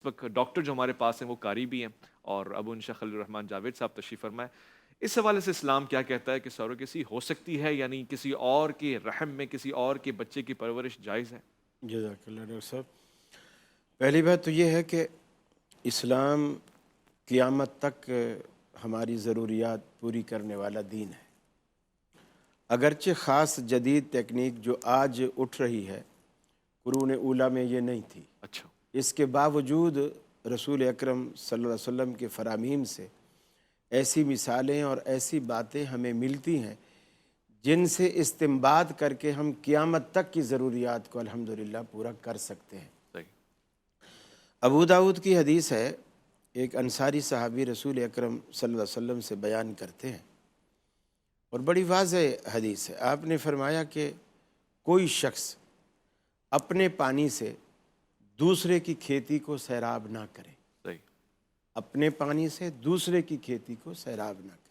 وقت ڈاکٹر جو ہمارے پاس ہیں وہ قاری بھی ہیں اور ابو انشا خلیل الرحمان جاوید صاحب تشریف فرمائے. اس حوالے سے اسلام کیا کہتا ہے کہ سروگیسی ہو سکتی ہے یعنی کسی اور کے رحم میں کسی اور کے بچے کی پرورش جائز ہے؟ جزاک اللہ ڈاکٹر صاحب. پہلی بات تو یہ ہے کہ اسلام قیامت تک ہماری ضروریات پوری کرنے والا دین ہے. اگرچہ خاص جدید تکنیک جو آج اٹھ رہی ہے قرون اولیٰ میں یہ نہیں تھی. اچھا. اس کے باوجود رسول اکرم صلی اللہ علیہ وسلم کے فرامین سے ایسی مثالیں اور ایسی باتیں ہمیں ملتی ہیں جن سے استنباط کر کے ہم قیامت تک کی ضروریات کو الحمدللہ پورا کر سکتے ہیں. صحیح. ابو داؤد کی حدیث ہے، ایک انصاری صحابی رسول اکرم صلی اللہ علیہ وسلم سے بیان کرتے ہیں اور بڑی واضح حدیث ہے. آپ نے فرمایا کہ کوئی شخص اپنے پانی سے دوسرے کی کھیتی کو سیراب نہ کرے. صحیح. اپنے پانی سے دوسرے کی کھیتی کو سیراب نہ کرے.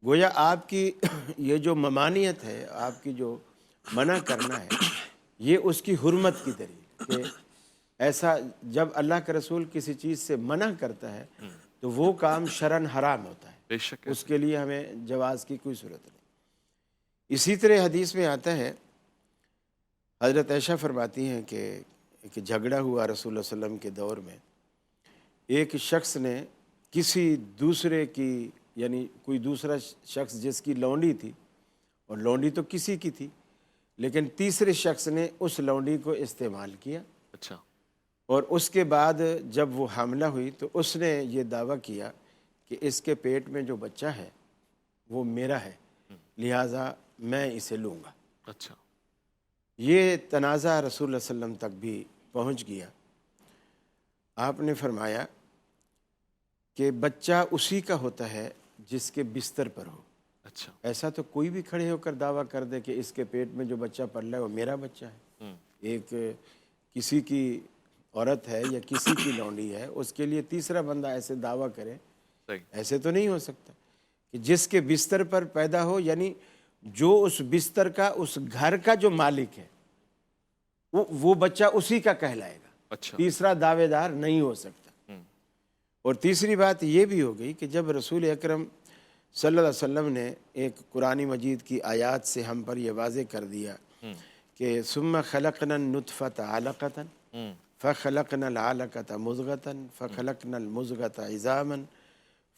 گویا آپ کی یہ جو ممانعت ہے، آپ کی جو منع کرنا ہے، یہ اس کی حرمت کی دلیل کہ ایسا جب اللہ کا رسول کسی چیز سے منع کرتا ہے تو وہ کام شرعاً حرام ہوتا ہے. بے شک اس کے لیے ہمیں جواز کی کوئی صورت نہیں. اسی طرح حدیث میں آتا ہے، حضرت عائشہ فرماتی ہیں کہ ایک جھگڑا ہوا رسول اللہ صلی اللہ علیہ وسلم کے دور میں. ایک شخص نے کسی دوسرے کی، یعنی کوئی دوسرا شخص جس کی لونڈی تھی، اور لونڈی تو کسی کی تھی، لیکن تیسرے شخص نے اس لونڈی کو استعمال کیا. اچھا. اور اس کے بعد جب وہ حاملہ ہوئی تو اس نے یہ دعویٰ کیا کہ اس کے پیٹ میں جو بچہ ہے وہ میرا ہے، لہٰذا میں اسے لوں گا. اچھا. یہ تنازع رسول اللہ صلی اللہ علیہ وسلم تک بھی پہنچ گیا. آپ نے فرمایا کہ بچہ اسی کا ہوتا ہے جس کے بستر پر ہو. اچھا. ایسا تو کوئی بھی کھڑے ہو کر دعویٰ کر دے کہ اس کے پیٹ میں جو بچہ پل رہا ہے وہ میرا بچہ ہے. ایک کسی کی عورت ہے یا کسی کی لونڈی ہے، اس کے لیے تیسرا بندہ ایسے دعویٰ کرے، صحیح. ایسے تو نہیں ہو سکتا. کہ جس کے بستر پر پیدا ہو، یعنی جو اس بستر کا، اس گھر کا جو مالک ہے، وہ بچہ اسی کا کہلائے گا. اچھا. تیسرا دعوے دار نہیں ہو سکتا. اور تیسری بات یہ بھی ہو گئی کہ جب رسول اکرم صلی اللہ علیہ وسلم نے ایک قرآن مجید کی آیات سے ہم پر یہ واضح کر دیا کہ ثم خلقنا النطفة علقة فخلقنا العلقة مضغة فخلقنا المضغة عظاما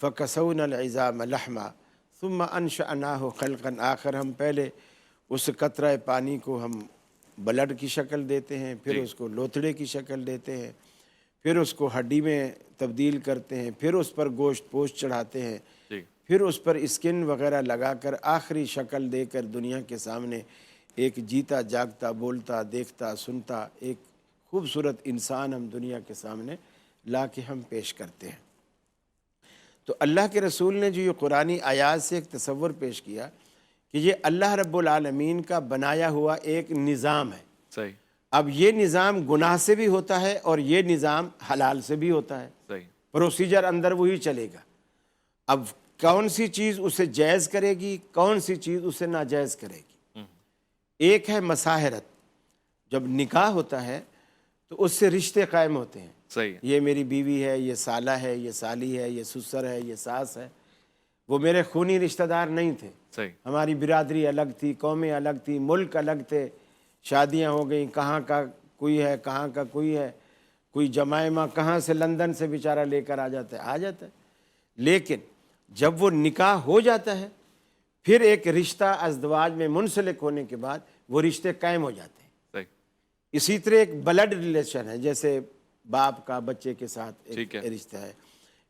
فكسونا العظام لحما ثم انشأناه خلقا آخر. ہم پہلے اس قطرہ پانی کو ہم بلڈ کی شکل دیتے ہیں، پھر اس کو لوتھڑے کی شکل دیتے ہیں، پھر اس کو ہڈی میں تبدیل کرتے ہیں، پھر اس پر گوشت پوشت چڑھاتے ہیں، پھر اس پر اسکن وغیرہ لگا کر آخری شکل دے کر دنیا کے سامنے ایک جیتا جاگتا، بولتا، دیکھتا، سنتا ایک خوبصورت انسان ہم دنیا کے سامنے لا کے ہم پیش کرتے ہیں. تو اللہ کے رسول نے جو یہ قرآنی آیات سے ایک تصور پیش کیا کہ یہ اللہ رب العالمین کا بنایا ہوا ایک نظام ہے. صحیح. اب یہ نظام گناہ سے بھی ہوتا ہے اور یہ نظام حلال سے بھی ہوتا ہے. صحیح. پروسیجر اندر وہی چلے گا. اب کون سی چیز اسے جائز کرے گی، کون سی چیز اسے ناجائز کرے گی. ایک ہے مساہرت. جب نکاح ہوتا ہے تو اس سے رشتے قائم ہوتے ہیں. صحیح. یہ میری بیوی ہے، یہ سالہ ہے، یہ سالی ہے، یہ سسر ہے، یہ ساس ہے. وہ میرے خونی رشتہ دار نہیں تھے. صحیح. ہماری برادری الگ تھی، قومیں الگ تھی، ملک الگ تھے، شادیاں ہو گئیں، کہاں کا کوئی ہے، کہاں کا کوئی ہے، کوئی جمائمہ کہاں سے لندن سے بیچارہ لے کر آ جاتا ہے. لیکن جب وہ نکاح ہو جاتا ہے پھر ایک رشتہ ازدواج میں منسلک ہونے کے بعد وہ رشتے قائم ہو جاتے ہیں. صحیح. اسی طرح ایک بلڈ ریلیشن ہے، جیسے باپ کا بچے کے ساتھ ایک رشتہ ہے.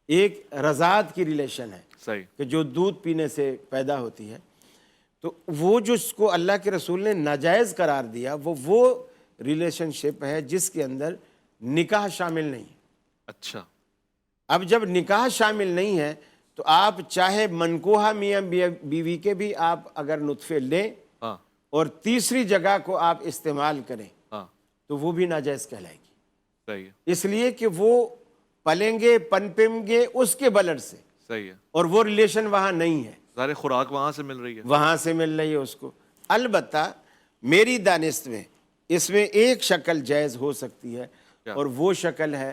ایک رضاعت کی ریلیشن ہے. صحیح. کہ جو دودھ پینے سے پیدا ہوتی ہے. تو وہ جو اس کو اللہ کے رسول نے ناجائز قرار دیا وہ ریلیشن شپ ہے جس کے اندر نکاح شامل نہیں ہے. اچھا. اب جب نکاح شامل نہیں ہے تو آپ چاہے منکوحہ میاں بیوی کے بھی آپ اگر نطفے لیں اور تیسری جگہ کو آپ استعمال کریں تو وہ بھی ناجائز کہلائے گی. صحیح. اس لیے کہ وہ پلیں گے پنپیں گے اس کے بلڈ سے. صحیح ہے. اور وہ ریلیشن وہاں نہیں ہے. سارے خوراک وہاں سے مل رہی ہے. وہاں سے مل رہی ہے اس کو. البتہ میری دانست میں اس میں ایک شکل جائز ہو سکتی ہے اور وہ شکل ہے